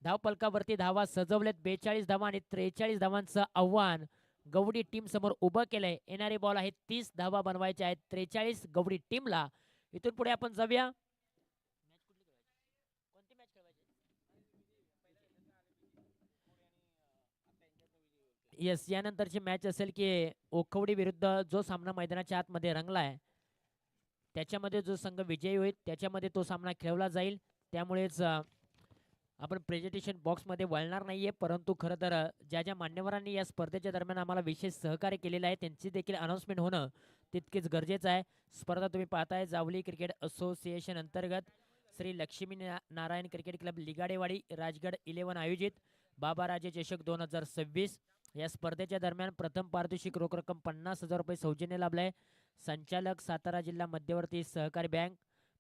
धाव फलकावरती धावा सजवलेत. 42 धावा आणि 43 धावांचं आव्हान गवडी टीम समोर उभं केलंय. येणारे बॉल आहेत 30 धावा बनवायच्या आहेत 43 गवडी टीमला. इथून पुढे आपण जाऊया यानंतरची मॅच असेल की ओखवडी विरुद्ध जो सामना मैदानाच्या आतमध्ये रंगलाय त्याच्यामध्ये जो संघ विजयी होईल त्याच्यामध्ये तो सामना खेळवला जाईल. त्यामुळेच आपण प्रेझेंटेशन बॉक्समध्ये वळणार नाहीये, परंतु खरं तर ज्या ज्या मान्यवरांनी या स्पर्धेच्या दरम्यान आम्हाला विशेष सहकार्य केलेलं आहे त्यांची देखील अनाउन्समेंट होणं तितकेच गरजेचं आहे. स्पर्धा तुम्ही पाहताय जावली क्रिकेट असोसिएशन अंतर्गत श्री लक्ष्मी नारायण क्रिकेट क्लब लिगाडेवाडी राजगड 11 आयोजित बाबाराजे चषक 2026. या स्पर्धेच्या दरम्यान प्रथम पारितोषिक रोख रक्कम 50,000 रुपये सौजन्य लाभलाय. संचालक सातारा जिल्हा मध्यवर्ती सहकारी बँक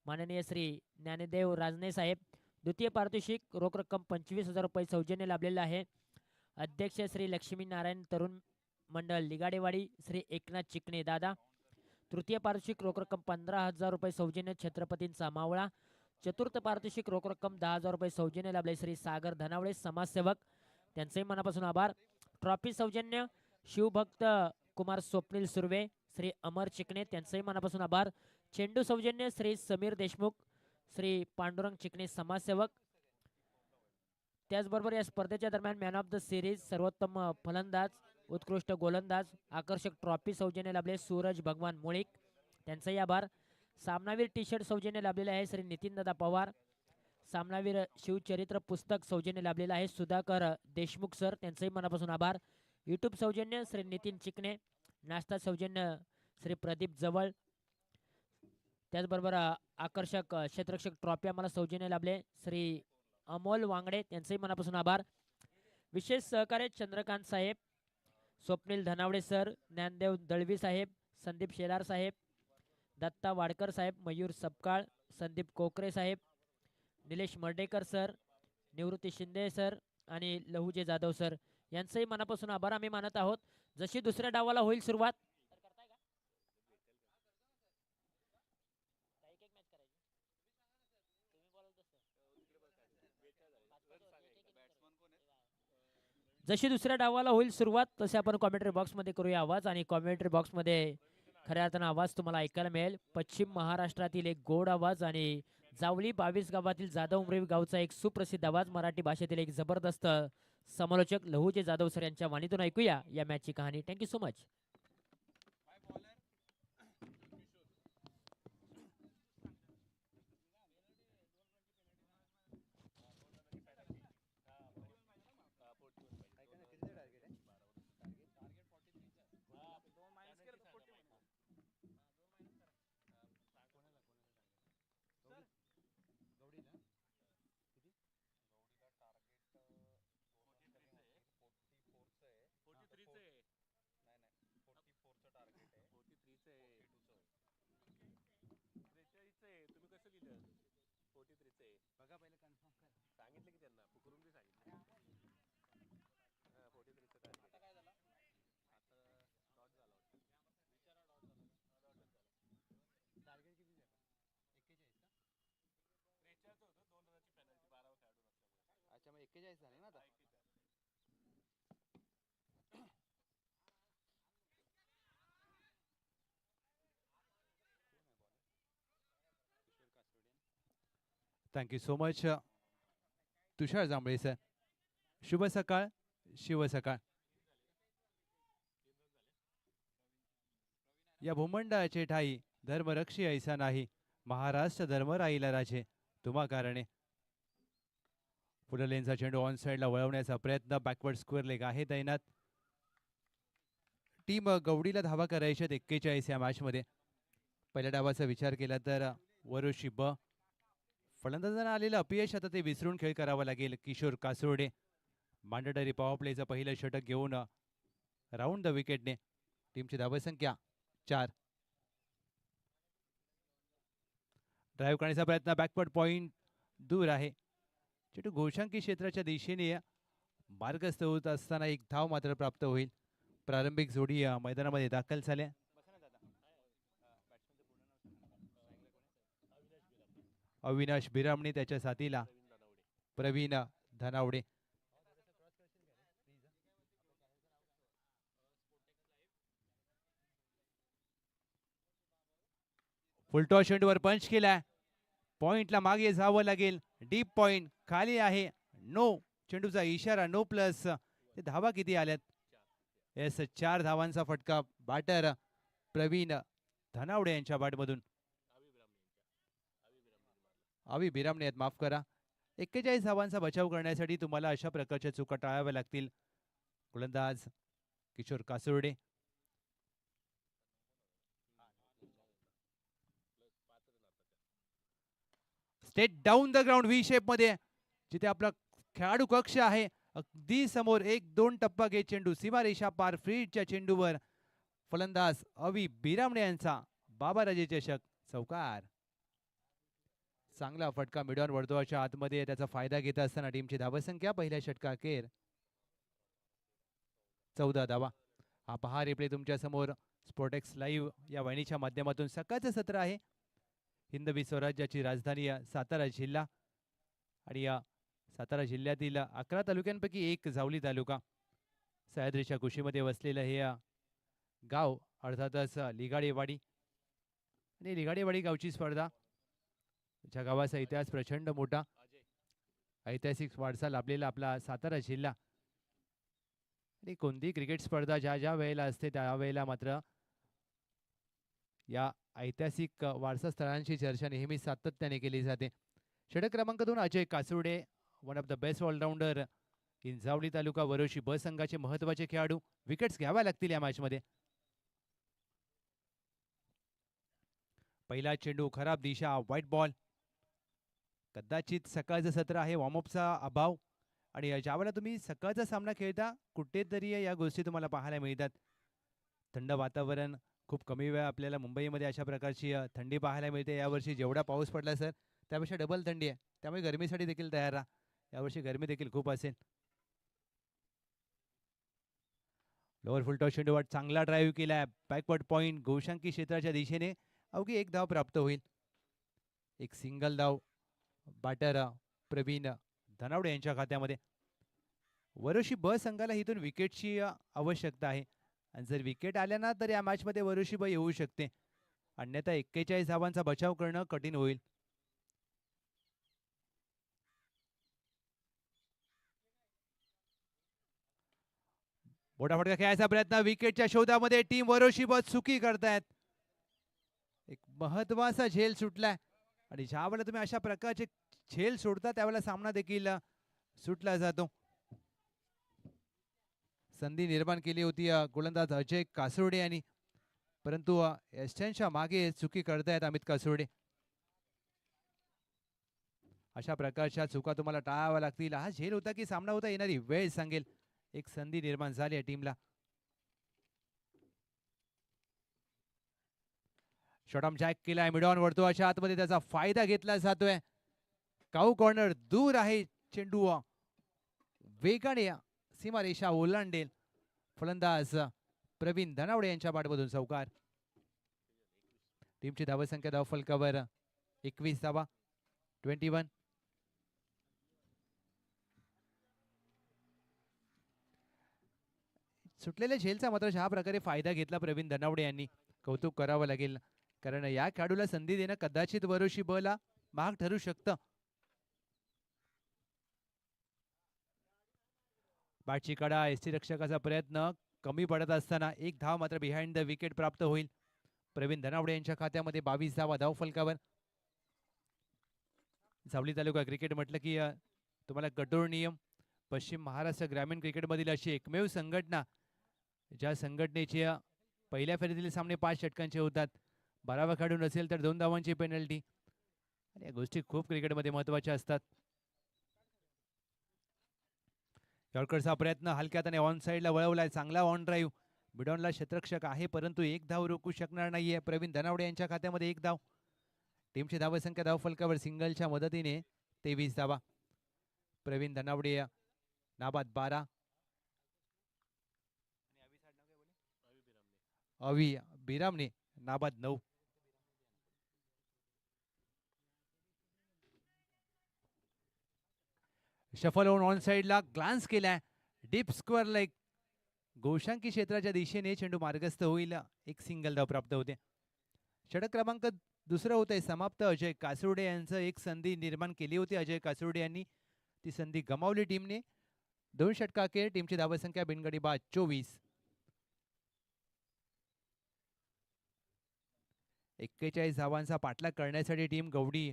माननीय श्री ज्ञानदेव राजने साहेब. द्वितीय पारितोषिक रोख रक्कम 25,000 रुपये सौजन्य लाभलेलं आहे. अध्यक्ष श्री लक्ष्मी नारायण तरुण मंडळ लिगाडेवाडी श्री एकनाथ चिकणे दादा. तृतीय पारितोषिक रोख रक्कम 15,000 रुपये सौजन्य छत्रपतींचा मावळा. चतुर्थ पारितोषिक रोख रक्कम 10,000 रुपये सौजन्य लाभले श्री सागर धनावळे समाजसेवक, त्यांचेही मनापासून आभार. ट्रॉफी सौजन्य शिवभक्त कुमार स्वप्नील सुर्वे श्री अमर चिकणे, त्यांचेही मनापासून आभार. चेंडू सौजन्य श्री समीर देशमुख श्री पांडुरंग चिकणे समाजसेवक. त्याचबरोबर या स्पर्धेच्या दरम्यान मॅन ऑफ द सिरीज, सर्वोत्तम फलंदाज, उत्कृष्ट गोलंदाज, आकर्षक ट्रॉफी सौजन्य लाभले सूरज भगवान मुळीक, त्यांचाही आभार. सामनावीर टी शर्ट सौजन्य लाभलेले आहे श्री नितीनदादा पवार. सामनावीर शिवचरित्र पुस्तक सौजन्य लाभलेलं आहे सुधाकर देशमुख सर, त्यांचंही मनापासून आभार. यूट्यूब सौजन्य श्री नितीन चिकणे. नाश्ता सौजन्य श्री प्रदीप जवळ. त्याचबरोबर आकर्षक क्षेत्ररक्षक ट्रॉफी आम्हाला सौजन्य लाभले श्री अमोल वांगडे, त्यांचंही मनापासून आभार. विशेष सहकार्य चंद्रकांत साहेब, स्वप्नील धनावडे सर, ज्ञानदेव दळवी साहेब, संदीप शेलार साहेब, दत्ता वाडकर साहेब, मयूर सपकाळ, संदीप कोकरे साहेब, निलेश मर्डेकर सर, निवृत्ती शिंदे सर आणि लहुजे जाधव सर, यांचंही मनापासून आभार आम्ही मानत आहोत. जशी दुसऱ्या डावाला होईल सुरुवात जशी दुसऱ्या डावाला होईल सुरुवात तसे आपण कॉमेंट्री बॉक्समध्ये करूया आवाज आणि कॉमेंट्री बॉक्समध्ये खऱ्या अर्थानं आवाज तुम्हाला ऐकायला मिळेल. पश्चिम महाराष्ट्रातील एक गोड आवाज आणि जावली 22 गावातील जाधव उमरेवी गावचा एक सुप्रसिद्ध आवाज मराठी भाषेतील एक जबरदस्त समालोचक लहूजे जाधव सर यांच्या वाणीतून ऐकूया या मॅचची कहाणी. Thank you so much. Thank you so much Tushar Jambhale sir. शुभ सकाळ, शिव सकाळ. या भूमंडळाचे ठाई धर्मरक्षी ऐसा नाही, महाराष्ट्र धर्म राहिला राजे तुम्हा कारणे. पुढे लेनचा चेंडू ऑन साइडला वळवण्याचा प्रयत्न, बॅकवर्ड स्क्वेअर लेग आहे तैनात. टीम गवडीला धावा करायच्या 41 या मॅच मध्ये. पहिल्या डावाचा विचार केला तर वरुषी ब. फलंदाजांना आलेलं अपयश आता ते विसरून खेळ करावा लागेल. किशोर कासोडे मांडटरी पॉवर प्लेचं पहिलं षटक घेऊन राऊंड द विकेटने. टीमची धावसंख्या 4. ड्राईव्ह करण्याचा प्रयत्न, बॅकवर्ड पॉइंट दूर आहे. चेंडू घोषांकी क्षेत्राच्या दिशेने मार्गस्थ होत असताना एक धाव मात्र प्राप्त होईल. प्रारंभिक जोडी मैदानामध्ये दाखल झाल्या. अविनाश बिरामणे, त्याच्या साथीला प्रवीण धनावडे. फुलटॉस चेंडूवर पंच केलाय. पॉइंटला मागे जावं लागेल. डीप पॉइंट खाली आहे. नो. चेंडूचा इशारा नो प्लस. धावा किती आल्यात? एस 4 धावांचा फटका बॅटर प्रवीण धनावडे यांच्या बॅटमधून. अवी बिरामणे आहेत, माफ करा. 41 धावांचा बचाव करण्यासाठी तुम्हाला अशा प्रकारच्या चुका टाळाव्या लागतील. गोलंदाज Kishor Kasorde. Straight down the ground V shape मध्ये, जिथे आपला खेळाडू कक्ष आहे अगदी समोर. 1-2 टप्पा घेत चेंडू सीमारेषा पार. फ्रीडच्या चेंडूवर फलंदाज अवी बिरामणे यांचा बाबाराजे चषक चौकार. चांगला फटका मिडॉन वर्तुळाच्या आतमध्ये, त्याचा फायदा घेत असताना टीमची धावसंख्या पहिल्या षटकाखेर 14 धावा. हा पहा रिप्ले तुमच्या समोर स्पोर्टेक्स लाईव्ह या वाहिनीच्या माध्यमातून. सकाळचं सत्र आहे. हिंदवी स्वराज्याची राजधानी सातारा जिल्हा आणि या सातारा जिल्ह्यातील 11 तालुक्यांपैकी एक जावली तालुका. सह्याद्रीच्या कुशीमध्ये वसलेलं हे गाव अर्थातच लिगाडेवाडी. आणि लिगाडेवाडी गावची स्पर्धा, ज्या गावाचा इतिहास प्रचंड मोठा, ऐतिहासिक वारसा लाभलेला आपला सातारा जिल्हा. आणि कोणती क्रिकेट स्पर्धा ज्या ज्या वेळेला असते त्यावेळेला मात्र या ऐतिहासिक वारसा स्थळांची चर्चा नेहमी सातत्याने केली जाते. षटक क्रमांक 2 Ajay Kasurde, one of the best allrounder in Javali taluka Varoshi ब संघाचे महत्वाचे खेळाडू. विकेट्स घ्याव्या लागतील या मॅच मध्ये. पहिला चेंडू खराब दिशा, व्हाईट बॉल. कदाचित सकाळचं सत्र आहे, वॉर्मअपचा अभाव, आणि ज्यावेळेला तुम्ही सकाळचा सामना खेळता कुठेतरी या गोष्टी तुम्हाला पाहायला मिळतात. थंड वातावरण, खूप कमी वेळ आपल्याला मुंबईमध्ये अशा प्रकारची थंडी पाहायला मिळते. यावर्षी जेवढा पाऊस पडला सर त्यापेक्षा डबल थंडी आहे, त्यामुळे गरमीसाठी देखील तयार राहा. यावर्षी गरमी देखील खूप असेल. लोअर फुल टॉस चेंडूवर चांगला ड्राईव्ह केलाय. बॅकवर्ड पॉइंट घोषांकी क्षेत्राच्या दिशेने. अवघी एक धाव प्राप्त होईल. एक सिंगल धाव बॅटर प्रवीण धनावडे यांच्या खात्यामध्ये. वरोशी ब संघाला इथून विकेटची आवश्यकता आहे आणि जर विकेट आल्या ना तर या मॅचमध्ये वरोशी ब येऊ शकते, अन्यथा 41 धावांचा बचाव करणं कठीण होईल. मोठा फटका खेळायचा प्रयत्न, विकेटच्या शोधामध्ये टीम वरोशी ब चुकी करतायत. एक महत्वाचा झेल सुटलाय आणि ज्या वेळेला तुम्ही अशा प्रकारचे झेल सोडता त्यावेळेला सामना देखील सुटला जातो. संधी निर्माण केली होती गोलंदाज अजय कासोडे यांनी, परंतु एस्टनच्या मागे चुकी करतायत अमित कासोडे. अशा प्रकारच्या चुका तुम्हाला टाळाव्या लागतील. हा झेल होता की सामना होता येणारी वेळ सांगेल. एक संधी निर्माण झाली आहे टीमला. शॉटॉम जॅक केलाय मिडॉन वर्तुळाच्या आतमध्ये, त्याचा फायदा घेतला जातोय. काऊ कॉर्नर दूर आहे, चेंडू वेगाने सीमारेषा ओलांडेल. फलंदाज प्रवीण धनावडे यांच्या बॅटमधून चौकार. टीमची धावसंख्या धाव फलकावर 21 धावा, 21. सुटलेल्या झेलचा मात्र ज्या प्रकारे फायदा घेतला प्रवीण धनावडे यांनी, कौतुक करावं लागेल, कारण या खेळाडूला संधी देणं कदाचित वरोशी बला महाग ठरू शकतं. बॅटची कडा, यष्टीरक्षकाचा प्रयत्न कमी पडत असताना एक धाव मात्र बिहाइंड द विकेट प्राप्त होईल. प्रवीण धनावडे यांच्या खात्यामध्ये 22 धावा धाव फलकावर. सावली तालुका क्रिकेट म्हटलं की तुम्हाला कठोर नियम. पश्चिम महाराष्ट्र ग्रामीण क्रिकेटमधील अशी एकमेव संघटना ज्या संघटनेचे पहिल्या फेरीतील सामने 5 षटकांचे होतात. 12वा खेळाडू नसेल तर 2 धावांची पेनल्टी. आणि या गोष्टी खूप क्रिकेटमध्ये महत्त्वाच्या असतात. यॉर्करचा प्रयत्न हलक्यात आणि ऑन साईडला वळवलाय, चांगला ऑन ड्राईव्ह. बिडॉनला क्षेत्ररक्षक आहे परंतु एक धाव रोखू शकणार नाहीये. प्रवीण धनावडे यांच्या खात्यामध्ये एक धाव. टीमची धावसंख्या धाव फलकावर सिंगलच्या मदतीने 23 धावा. प्रवीण धनावडे नाबाद 12, अवी बिरामने नाबाद 9. शफल होऊन ऑन साइडला ग्लान्स केलाय, डीप स्क्वेअर लेग. गोशांकी क्षेत्राच्या दिशेने चेंडू मार्गस्थ होईल, एक सिंगल धाव प्राप्त होते. षटक क्रमांक दुसरं होतंय समाप्त. अजय कासुर्डे यांचं एक संधी निर्माण केली होती. अजय कासुर्डे यांनी ती संधी गमावली टीमने. 2 षटकाखेर टीमची धावसंख्या बिनगडी बाद 24. 41 धावांचा पाठलाग करण्यासाठी टीम गवडी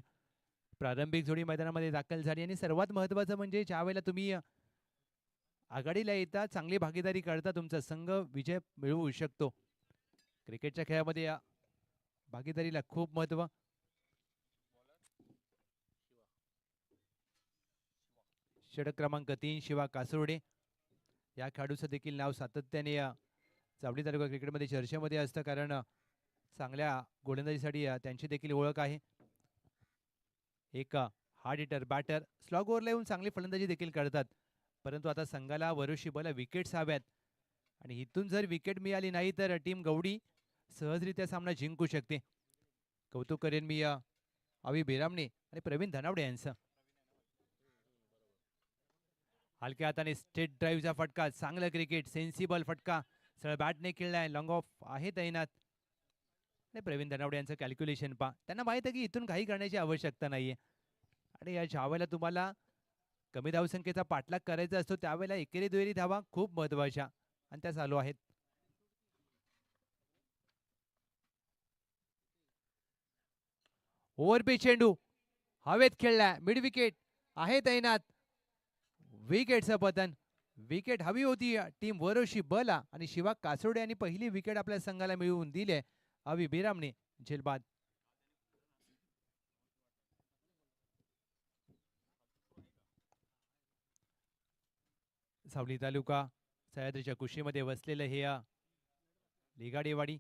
प्रारंभिक जोडी मैदानामध्ये दाखल झाली आणि सर्वात महत्त्वाचं म्हणजे ज्या वेळेला तुम्ही आघाडीला येता, चांगली भागीदारी करता, तुमचा संघ विजय मिळवू शकतो. क्रिकेटच्या खेळामध्ये या भागीदारीला खूप महत्त्व. षटक क्रमांक 3 शिवा कासुर्डे या खेळाडूचं देखील नाव सातत्याने चावडी तालुका क्रिकेटमध्ये चर्चेमध्ये असतं, कारण चांगल्या गोलंदाजीसाठी त्यांची देखील ओळख आहे. एक हार्ड हिटर बॅटर, स्लॉग ओव्हरला येऊन चांगली फलंदाजी देखील करतात, परंतु आता संघाला वरोशी बला विकेट्स हव्यात आणि इथून जर विकेट मिळाली नाही तर टीम गवडी सहजरित्या सामना जिंकू शकते. कौतुक करेन मी अवी बेरामने आणि प्रवीण धनावडे यांचं. हलक्या हाताने स्टेट ड्राईव्हचा फटका, चांगलं क्रिकेट, सेन्सिबल फटका, सरळ बॅटने खेळलाय, लॉंग ऑफ आहे तैनात. आणि प्रवीण धनावडे यांचं कॅल्क्युलेशन पा, त्यांना माहित आहे की इथून काही करण्याची आवश्यकता नाहीये आणि या ज्या वेळेला तुम्हाला कमी धावसंख्येचा पाठलाग करायचा असतो त्यावेळेला एकेरी दुहेरी धावा खूप महत्वाच्या आणि त्या चालू आहेत. ओव्हरपिच चेंडू हवेत खेळलाय, मिड विकेट आहे तैनात. विकेटचं पतन, विकेट हवी होती टीम वरोशी बला आणि शिवा कासोडे यांनी पहिली विकेट आपल्या संघाला मिळवून दिली. अवी बिरामने झेलबाद. सावली तालुका सह्याद्रीच्या कुशीमध्ये वसलेलं हे लिगाडेवाडी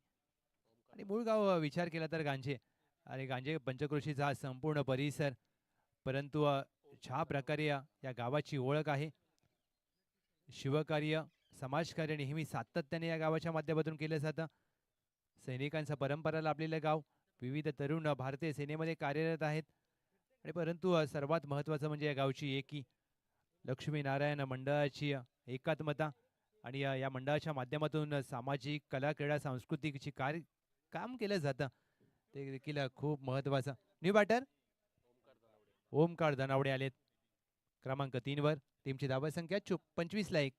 आणि मूळ गाव विचार केला तर गांजे आणि गांजे पंचक्रोशीचा हा संपूर्ण परिसर, परंतु ज्या प्रकारे या गावाची ओळख आहे, शिवकार्य समाजकार्य नेहमी सातत्याने या गावाच्या माध्यमातून केलं जातं. सैनिकांचा परंपरा लाभलेलं गाव, विविध तरुण भारतीय सेनेमध्ये कार्यरत आहेत आणि परंतु सर्वात महत्त्वाचं म्हणजे या गावची एकी. लक्ष्मीनारायण मंडळाची एकात्मता आणि या मंडळाच्या माध्यमातून सामाजिक कला क्रीडा सांस्कृतिकची कार्य काम केलं जातं ते देखील खूप महत्वाचं. न्यू बॅटर ओमकार धनावडे आलेत क्रमांक 3 वर. टीमची धावा संख्या 25 ला 1.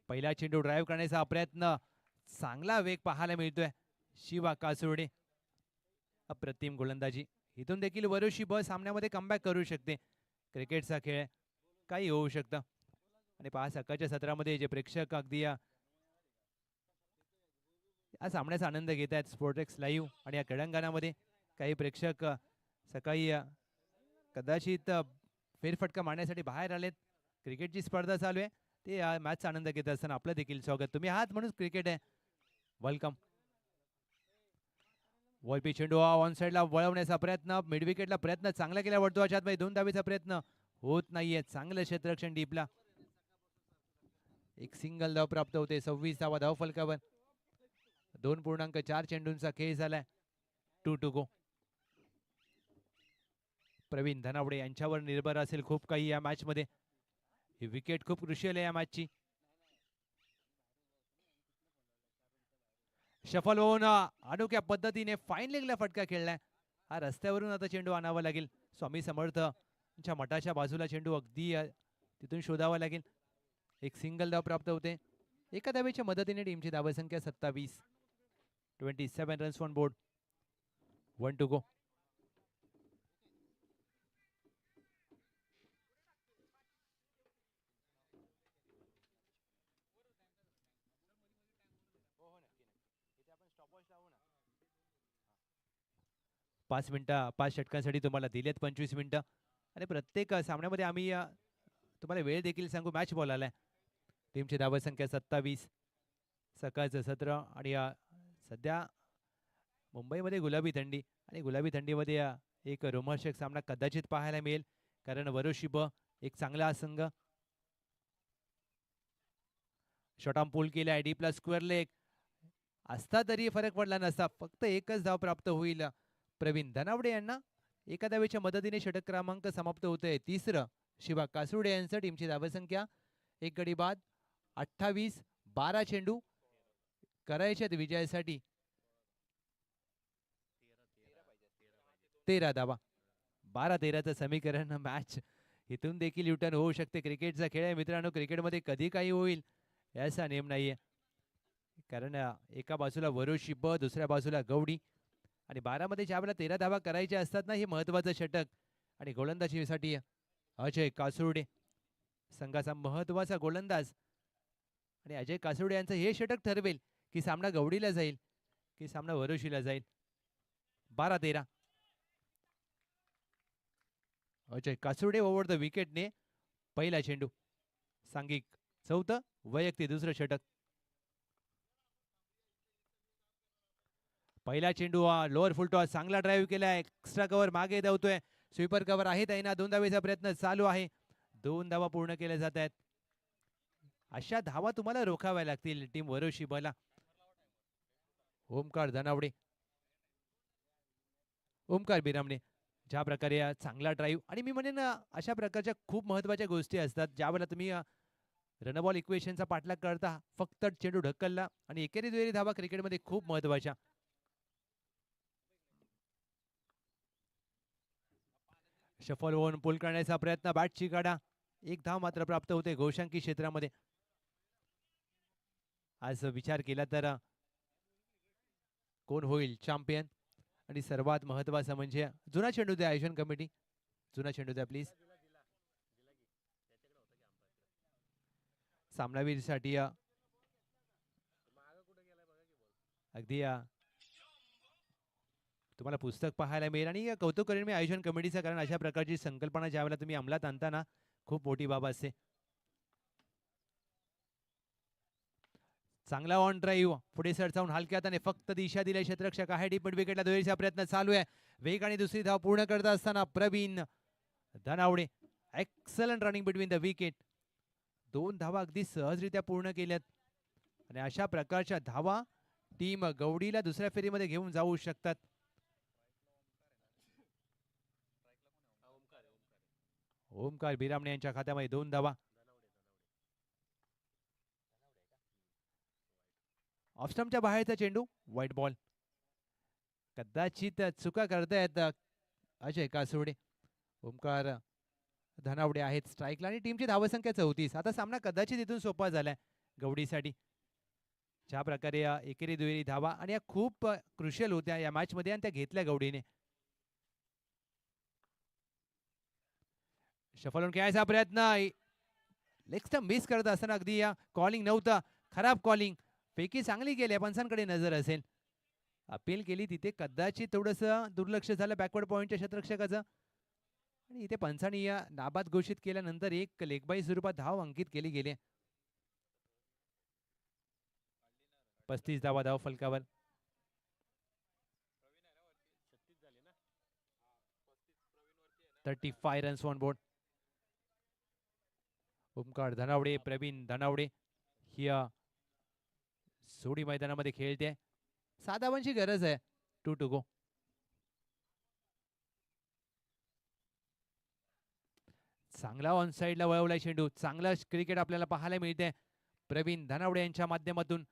पहिला चेंडू ड्राईव्ह करण्याचा प्रयत्न, चांगला वेग पाहायला मिळतोय शिवा कासुर्डे. अप्रतिम गोलंदाजी. इथून देखील वरुशी ब सामन्यामध्ये कमबॅक करू शकते. क्रिकेटचा खेळ काही होऊ शकतं. आणि पहा सकाळच्या सत्रामध्ये जे प्रेक्षक अगदी या सामन्याचा आनंद घेत आहेत स्पोर्टेक्स लाईव्ह आणि या क्रीडांगणामध्ये काही प्रेक्षक सकाळी कदाचित फेरफटका मारण्यासाठी बाहेर आलेत. क्रिकेटची स्पर्धा चालू आहे ते या मॅचचा आनंद घेत असताना आपलं देखील स्वागत. तुम्ही आहात म्हणून क्रिकेट आहे. वेलकम. वॉलपी चेंडू ऑन साइडला वळवण्याचा प्रयत्न, मिड विकेटला प्रयत्न चांगला केला वाटतो. अशात 2 धावेचा प्रयत्न होत नाहीये. चांगलं क्षेत्ररक्षण डीपला. एक सिंगल धाव प्राप्त होते. 26 धावा धाव फलकावर. 2.4 चेंडूंचा खेळ झालाय. 2 टू गो. प्रवीण धनावडे यांच्यावर निर्भर असेल खूप काही या मॅच मध्ये. ही विकेट खूप क्रुशियल आहे या मॅचची. शफल होऊन अनोख्या पद्धतीने फाईन लेगला फटका खेळलाय. हा रस्त्यावरून आता चेंडू आणावा लागेल. स्वामी समर्थ यांच्या मठाच्या बाजूला चेंडू अगदी तिथून शोधावा लागेल. एक सिंगल धाव प्राप्त होते. एका धावेच्या मदतीने टीमची धावसंख्या 27. 27 runs on board. 1 to go. पाच मिनिटं 5 षटकांसाठी तुम्हाला दिलेत 25 मिनिटं आणि प्रत्येक सामन्यामध्ये आम्ही तुम्हाला वेळ देखील सांगू. मॅच बॉल आलाय. टीमची धावसंख्या 27. सकाळचं सत्र आणि सध्या मुंबईमध्ये गुलाबी थंडी आणि गुलाबी थंडीमध्ये एक रोमांचक सामना कदाचित पाहायला मिळेल कारण वरुशी ब एक चांगला संघ. शॉटॉम पूल केला. डी प्लस स्क्वेअर लेग असता तरी फरक पडला नसता. फक्त एकच धाव प्राप्त होईल प्रवीण धनावडे यांना. एका धावेच्या मदतीने षटक क्रमांक समाप्त होतोय. तिसरं शिवा कासुर्डे यांचं. टीमची धावसंख्या एक गडी बाद 28. 12 चेंडू करायच्यात विजयासाठी. 13 धावा. 12-13चं समीकरण. मॅच इथून देखील युटर्न होऊ शकते. क्रिकेटचा खेळ आहे मित्रांनो. क्रिकेटमध्ये कधी काही होईल याचा नेम नाहीये कारण एका बाजूला वरुशी ब दुसऱ्या बाजूला गवडी आणि 12 मध्ये ज्या वेळेला 13 धावा करायच्या असतात ना हे महत्वाचं षटक. आणि गोलंदाजीसाठी अजय कासुर्डे संघाचा महत्वाचा गोलंदाज. आणि अजय कासुर्डे यांचं हे षटक ठरवेल की सामना गवडीला जाईल की सामना वरुशीला जाईल. 12-13. अजय कासुर्डे ओव्हर द विकेटने पहिला चेंडू. सांघिक 4th वैयक्तिक 2रं षटक. पहिला चेंडू लोअर फुल टॉस चांगला ड्राईव्ह केलाय. एक्स्ट्रा कव्हर मागे धावतोय. स्वीपर कव्हर आहे त्यांना. 2 धावेचा प्रयत्न चालू आहे. 2 धावा पूर्ण केल्या जात आहेत. अशा धावा तुम्हाला रोखाव्या लागतील टीम वरुशी बला. ओमकार धनावडे ओमकार बिरामणे ज्या प्रकारे चांगला ड्राईव्ह आणि मी म्हणेन अशा प्रकारच्या खूप महत्वाच्या गोष्टी असतात ज्यावेळेला तुम्ही रनबॉल इक्वेशनचा पाठलाग करता. फक्त चेंडू ढकलला आणि एकेरी दुहेरी धावा क्रिकेटमध्ये खूप महत्वाच्या. शफल होऊन पुल करण्याचा प्रयत्न. बॅटची गाडा. 1 धाव मात्र प्राप्त होते घोषांकी क्षेत्रामध्ये. आज विचार केला तर कोण होईल चॅम्पियन आणि सर्वात महत्वाचं म्हणजे जुना चेंडू द्या आयोजन कमिटी. जुना चेंडू द्या प्लीज. सामनावीरसाठी अगदी तुम्हाला पुस्तक पाहायला मिळेल आणि कौतुक करेन मी आयोजन कमिटीचं कारण अशा प्रकारची संकल्पना ज्यावेळेला तुम्ही अंमलात आणताना खूप मोठी बाब असते. चांगला ऑन ड्राईव्ह पुढे सरसावून हलक्या हाताने फक्त दिशा दिल्या क्षेत्ररक्षक आहे. डीप मिड विकेटला दुहेरीचा प्रयत्न चालू आहे. वेग आणि दुसरी धाव पूर्ण करत असताना Pravin Dhanawade. Excellent running between the wicket. 2 धावा अगदी सहजरित्या पूर्ण केल्यात आणि अशा प्रकारच्या धावा टीम गवडीला दुसऱ्या फेरीमध्ये घेऊन जाऊ शकतात. ओमकार बिरामणे यांच्या खात्यामध्ये 2 धावा. ऑफस्टंपच्या बाहेरचा चेंडू, व्हाईट बॉल. कदाचित चुका करतायत अजय कासोडे. ओमकार धनावडे आहेत स्ट्राईकला आणि टीमची धावसंख्या 34. आता सामना कदाचित इथून सोपा झालाय गवडीसाठी. ज्या प्रकारे एकेरी दुहेरी धावा आणि या खूप क्रुशियल होत्या या मॅच मध्ये आणि त्या घेतल्या गवडीने. शफल खेळायचा प्रयत्न, लेग स्टंप मिस करत असताना अगदी या कॉलिंग नव्हता, खराब कॉलिंग. पैकी चांगली गेली, पंचांकडे नजर असेल. अपील केली तिथे कदाचित थोडस दुर्लक्ष झालं बॅकवर्ड पॉइंटच्या क्षेत्ररक्षकाचं आणि इथे पंचांनी या नाबाद घोषित केल्यानंतर एक लेगबाई स्वरूपात धाव अंकित केली गेली. 35 धावा धाव फलकावर. Thirty 35 runs on board. Omkar Dhanawade, Pravin Dhanawade ही सोडी मैदानामध्ये खेळते. 7 धावांची गरज आहे. 2 to go. चांगला ऑन साइडला वळवलाय चेंडू. चांगला क्रिकेट आपल्याला पाहायला मिळते प्रवीण धनावडे यांच्या माध्यमातून.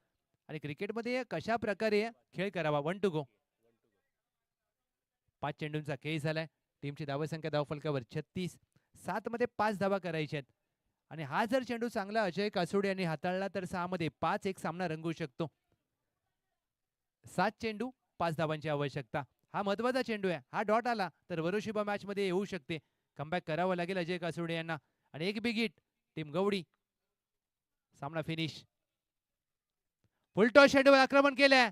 आणि क्रिकेटमध्ये कशा प्रकारे खेळ करावा. 1 to go. 5 चेंडूंचा खेळ झालाय. टीमची धावसंख्या धावफलकावर 36. 7 मध्ये 5 धावा करायच्या आहेत आणि हा जर चेंडू चांगला अजय कासोडे यांनी हाताळला तर 6 मध्ये 5 एक सामना रंगू शकतो. 7 चेंडू 5 धावांची आवश्यकता. हा महत्वाचा चेंडू आहे. हा डॉट आला तर वरोशिबा मॅच मध्ये येऊ शकते. कमबॅक करावं लागेल अजय कासोडे यांना. आणि एक बिग हिट टीम गवडी. सामना फिनिश. फुलटॉस चेंडूवर आक्रमण केलंय.